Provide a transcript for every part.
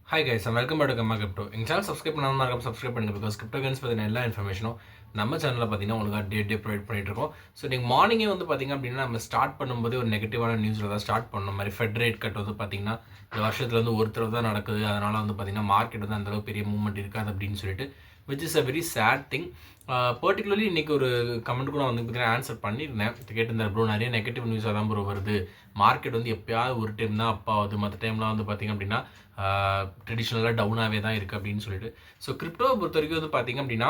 Hi guys, and welcome back to Gamma Crypto. எங்கள் channel subscribe பண்ணாமல் மறக்காம subscribe பண்ணுங்க. பிகாஸ் கிரிப்டோ கரன்சி பற்றின எல்லா இன்ஃபர்மேஷனும் நம்ம சேனலில் பார்த்தீங்கன்னா உங்களுக்கு டே ப்ரொவைட் பண்ணிட்டு இருக்கோம். ஸோ நீங்கள் மார்னிங்கே வந்து பார்த்தீங்க அப்படின்னா நம்ம ஸ்டார்ட் பண்ணும்போது ஒரு நெகட்டிவான நியூஸில் தான் ஸ்டார்ட் பண்ணணும். மாதிரி ஃபெட் ரேட் கட் வந்து பார்த்தீங்கன்னா இந்த வருஷத்தில் வந்து ஒரு தடவை தான் நடக்குது. அதனால் வந்து பார்த்தீங்கன்னா மார்க்கெட் வந்து அந்தளவுக்கு பெரிய மூவ்மெண்ட் இருக்காது அப்படின்னு சொல்லிட்டு which is a very sad thing. Particularly இன்றைக்கி ஒரு கமெண்ட் கூட வந்து பார்த்தீங்கன்னா ஆன்சர் பண்ணியிருந்தேன். கேட்டிருந்தேன் ப்ரோ, நிறைய நெகட்டிவ் நியூஸாக தான் ப்ரோ வருது. மார்க்கெட் வந்து எப்போயாவது ஒரு டைம் தான் அப்பா ஆகுது, மற்ற டைம்லாம் வந்து பார்த்திங்க அப்படின்னா ட்ரெடிஷ்னலாக டவுனாகவே தான் இருக்குது அப்படின்னு சொல்லிட்டு. ஸோ கிரிப்டோவை பொறுத்த வரைக்கும் வந்து பார்த்திங்க அப்படின்னா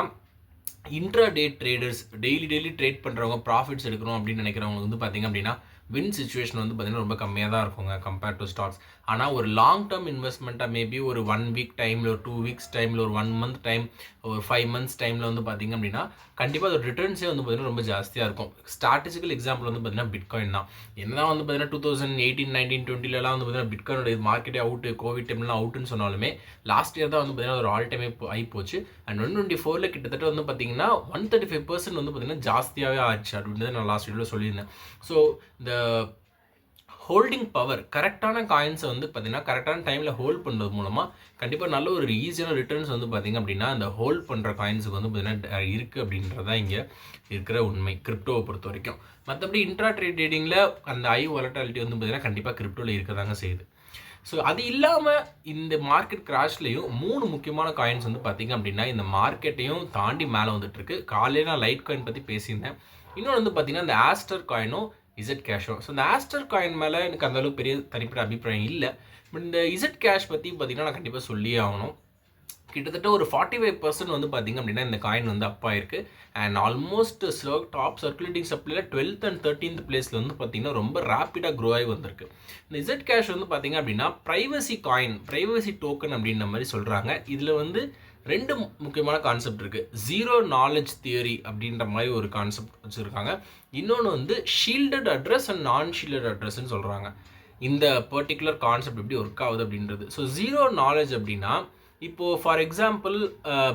இன்ட்ரா டே ட்ரேடர்ஸ் டெய்லி ட்ரேட் பண்ணுறவங்க ப்ராஃபிட்ஸ் எடுக்கணும் அப்படின்னு நினைக்கிறவங்களுக்கு வந்து பார்த்திங்க அப்படின்னா வின் சுச்சுவேஷன் வந்து பார்த்திங்கன்னா ரொம்ப கம்மியாக தான் இருக்குங்க கம்பேர்ட் டு ஸ்டாக்ஸ். ஆனால் ஒரு லாங் டேர்ம் இன்வெஸ்ட்மெண்ட்டாக மேபி ஒரு 1 வீக் டைமில், ஒரு 2 வீக்ஸ் டைமில், ஒரு 1 மந்த் டைம், ஒரு 5 மந்த்ஸ் டைமில் வந்து பார்த்திங்க அப்படின்னா கண்டிப்பாக அதோட ரிட்டர்ன்ஸே வந்து பார்த்திங்கன்னா ரொம்ப ஜாஸ்தியாக இருக்கும். ஸ்டாட்டிஸ்டிக்கல் எக்ஸாம்பிள் வந்து பார்த்திங்கன்னா பிட்காயின் தான். என்னதான் வந்து பார்த்திங்கன்னா 2018, 19, 20லாம் வந்து பார்த்திங்கன்னா பிட்காயினோட மார்க்கெட்டே அவுட்டு, கோவிட் டைம்லாம் அவுட்டுன்னு சொன்னாலுமே லாஸ்ட் இயர் தான் வந்து பார்த்திங்கன்னா ஒரு ஆல் டைமே ஆகி போச்சு. அண்ட் 2024 கிட்டத்தட்ட வந்து பார்த்திங்கன்னா 135% வந்து பார்த்திங்கன்னா ஜாஸ்தியாகவே ஆச்சு அப்படின்றத நான் லாஸ்ட் வீடியோவில் சொல்லியிருந்தேன். ஸோ இந்த ஹோல்டிங் பவர் கரெக்டான காயின்ஸை வந்து பார்த்திங்கன்னா கரெக்டான டைமில் ஹோல்ட் பண்ணுறது மூலமாக கண்டிப்பாக நல்ல ஒரு ஈஸியான ரிட்டர்ன்ஸ் வந்து பார்த்திங்க அப்படின்னா அந்த ஹோல்ட் பண்ணுற காயின்ஸுக்கு வந்து பார்த்திங்கன்னா இருக்குது அப்படின்றதான் இங்கே இருக்கிற உண்மை கிரிப்டோவை பொறுத்த வரைக்கும். மற்றபடி இன்ட்ரா ட்ரேடிங்கில் அந்த வாலட்டாலிட்டி வந்து பார்த்திங்கன்னா கண்டிப்பாக கிரிப்டோவில் இருக்க தாங்க செய்யுது. ஸோ அது இல்லாமல் இந்த மார்க்கெட் கிராஷ்லேயும் 3 முக்கியமான காயின்ஸ் வந்து பார்த்திங்க அப்படின்னா இந்த மார்க்கெட்டையும் தாண்டி மேலே வந்துட்டுருக்கு. காலையில் நான் லைட் காயின் பற்றி பேசியிருந்தேன். இன்னொன்று வந்து பார்த்திங்கன்னா இந்த ஆஸ்டர் காயினும் இசட் கேஷும். ஸோ இந்த ஆஸ்டர் காயின் மேலே எனக்கு அந்தளவுக்கு பெரிய தனிப்பட்ட அபிப்பிராயம் இல்லை. பட் இந்த இசட் கேஷ் பற்றி பார்த்திங்கன்னா நான் கண்டிப்பாக சொல்லியே ஆகணும். கிட்டத்தட்ட ஒரு 45% வந்து பார்த்திங்க அப்படின்னா இந்த காயின் வந்து அப் ஆயிருக்கு. அண்ட் ஆல்மோஸ்ட் டாப் சர்க்குலேட்டிங் சப்ளையில் 12th and 13th பிளேஸில் வந்து பார்த்திங்கன்னா ரொம்ப ரேப்பிடாக க்ரோ ஆகி வந்திருக்கு. இந்த இசட் கேஷ் வந்து பார்த்திங்க அப்படின்னா ப்ரைவசி காயின், ப்ரைவசி டோக்கன் அப்படின்ற மாதிரி சொல்கிறாங்க. இதில் வந்து 2 முக்கியமான கான்செப்ட் இருக்குது. ஜீரோ நாலேஜ் தியரி அப்படின்ற மாதிரி ஒரு கான்செப்ட் வச்சுருக்காங்க. இன்னொன்று வந்து ஷீல்டட் அட்ரஸ் அண்ட் நான் ஷீல்டட் அட்ரஸ்ன்னு சொல்கிறாங்க. இந்த பர்டிகுலர் கான்செப்ட் எப்படி ஒர்க் ஆகுது அப்படின்றது. ஸோ ஜீரோ நாலேஜ் அப்படின்னா இப்போது ஃபார் எக்ஸாம்பிள்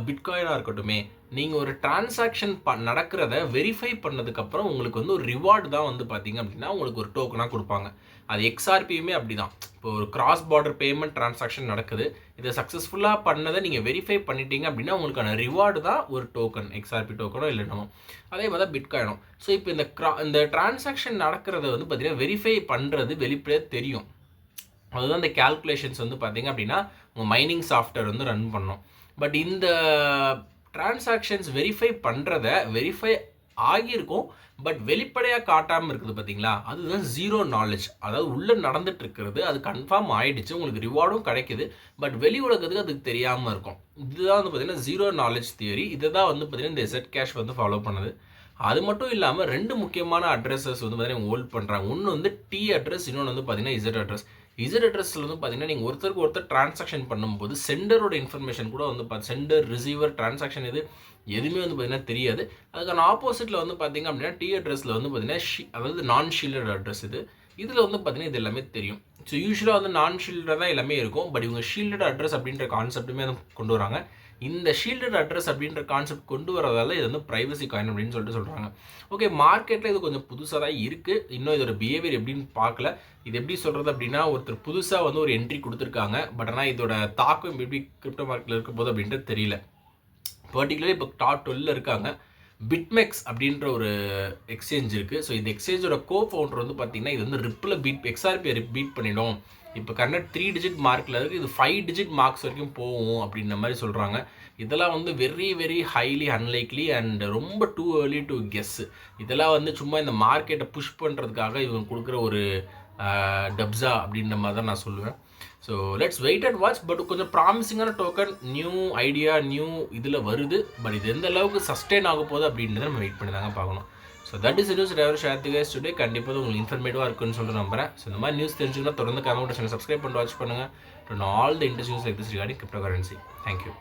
பிட்காயினாக இருக்கட்டுமே, நீங்கள் ஒரு டிரான்சாக்ஷன் நடக்கிறத வெரிஃபை பண்ணதுக்கப்புறம் உங்களுக்கு வந்து ஒரு ரிவார்டு தான் வந்து பார்த்திங்க அப்படின்னா உங்களுக்கு ஒரு டோக்கனாக கொடுப்பாங்க. அது எக்ஸ்ஆர்பியுமே அப்படி தான். இப்போ ஒரு கிராஸ் பார்டர் பேமெண்ட் டிரான்சாக்ஷன் நடக்குது, இதை சக்ஸஸ்ஃபுல்லாக பண்ணதை நீங்கள் வெரிஃபை பண்ணிட்டீங்க அப்படின்னா உங்களுக்கான ரிவார்டு தான் ஒரு டோக்கன், எக்ஸ்ஆர்பி டோக்கனோ இல்லைனோ. அதே மாதிரி தான் பிட்காயினும். ஸோ இப்போ இந்த டிரான்சாக்ஷன் நடக்கிறத வந்து பார்த்திங்கன்னா வெரிஃபை பண்ணுறது வெளிப்படையாக தெரியும். அதுதான் இந்த கேல்குலேஷன்ஸ் வந்து பார்த்திங்க அப்படின்னா உங்கள் மைனிங் சாஃப்ட்வேர் வந்து ரன் பண்ணோம். பட் இந்த டிரான்சாக்ஷன்ஸ் வெரிஃபை ஆகியிருக்கும், பட் வெளிப்படையாக காட்டாமல் இருக்குது பார்த்தீங்களா, அதுதான் ஜீரோ நாலேஜ். அதாவது உள்ளே நடந்துட்டு இருக்கிறது அது கன்ஃபார்ம் ஆகிடுச்சு, உங்களுக்கு ரிவார்டும் கிடைக்குது, பட் வெளி உலகத்துக்கு அதுக்கு தெரியாமல் இருக்கும். இதுதான் வந்து பார்த்திங்கன்னா ஜீரோ நாலேஜ் தியரி. இதை தான் வந்து பார்த்திங்கன்னா இந்த இசட் கேஷ் வந்து ஃபாலோ பண்ணுது. அது மட்டும் இல்லாமல் 2 முக்கியமான அட்ரஸஸ் வந்து பார்த்திங்கன்னா ஹோல்ட் பண்ணுறாங்க. ஒன்று வந்து டி அட்ரஸ், இன்னொன்று வந்து பார்த்திங்கன்னா இசட் அட்ரஸ். இசட் அட்ரஸில் வந்து பார்த்திங்கன்னா நீங்கள் ஒருத்தருக்கு ஒருத்தர் டிரான்சாக்ஷன் பண்ணும்போது சென்டரோட இன்ஃபர்மேஷன் கூட வந்து சென்டர் ரிசீவர் டிரான்சாக்ஷன் எதுவுமே வந்து பார்த்திங்கன்னா தெரியாது. அதுக்கான ஆப்போசிட்டில் வந்து பார்த்திங்க அப்படின்னா டி அட்ரஸில் வந்து பார்த்திங்கன்னா அதாவது நான் ஷீல்டட் அட்ரஸ் இதில் வந்து பார்த்திங்கன்னா இது எல்லாமே தெரியும். ஸோ யூஸ்வலாக வந்து நான் ஷீல்டட் தான் எல்லாமே இருக்கும். பட் இவங்க ஷீல்டட் அட்ரஸ் அப்படின்ற கான்செப்ட்டுமே கொண்டு வராங்க. இந்த ஷீல்டட் அட்ரஸ் அப்படின்ற கான்செப்ட் கொண்டு வரதால இது வந்து ப்ரைவசி காயின் அப்படின்னு சொல்கிறாங்க. ஓகே, மார்க்கெட்டில் இது கொஞ்சம் புதுசாக தான் இருக்குது. இன்னும் இதோட பிஹேவியர் எப்படின்னு பார்க்கல. இது எப்படி சொல்கிறது அப்படின்னா ஒருத்தர் புதுசாக வந்து ஒரு என்ட்ரி கொடுத்துருக்காங்க. பட் ஆனால் இதோட தாக்கம் எப்படி கிரிப்டோ மார்க்கெட்டில் இருக்க போது அப்படின்றது தெரியல. பர்டிகுலர் இப்போ டாப் 12 இருக்காங்க. பிட்மெக்ஸ் அப்படின்ற ஒரு எக்ஸ்சேஞ்ச் இருக்குது. ஸோ இந்த எக்ஸ்சேஞ்சோட ஃபவுண்டர் வந்து பார்த்திங்கன்னா இது வந்து ரிப்பில் எக்ஸ்ஆர்பியை பீட் பண்ணிடும். இப்போ கரெக்டாக 3 டிஜிட் மார்க்கில் இருக்குது, இது 5 டிஜிட் மார்க்ஸ் வரைக்கும் போகும் அப்படின்ற மாதிரி சொல்கிறாங்க. இதெல்லாம் வந்து வெரி ஹைலி அன்லைக்லி அண்ட் ரொம்ப டூ ஏர்லி டு கெஸ். இதெல்லாம் வந்து சும்மா இந்த மார்க்கெட்டை புஷ் பண்ணுறதுக்காக இவங்க கொடுக்குற ஒரு டப்ஸா அப்படின்ற மாதிரி தான் நான் சொல்லுவேன். So let's wait and watch. But கொஞ்சம் ப்ராமிசிங்கான டோக்கன், நியூ ஐடியா, நியூ இதில் வருது. பட் இது எந்த அளவுக்கு சஸ்டெயின் ஆக போகுது அப்படின்றத நம்ம வெயிட் பண்ணி தாங்க பார்க்கணும். So that is news share guys today. கண்டிப்பாக உங்களுக்கு இன்ஃபர்மேட்டிவாக இருக்குன்னு சொல்லிட்டு நம்புறேன். ஸோ இந்த மாதிரி நியூஸ் தெரிஞ்சுக்கணும் தொடர்ந்து கமெண்ட் சேனல் சப்ஸ்கிரைப் பண்ணி வாட்ச் பண்ணுங்கள். To all the interest news like this regarding crypto currency. Thank you.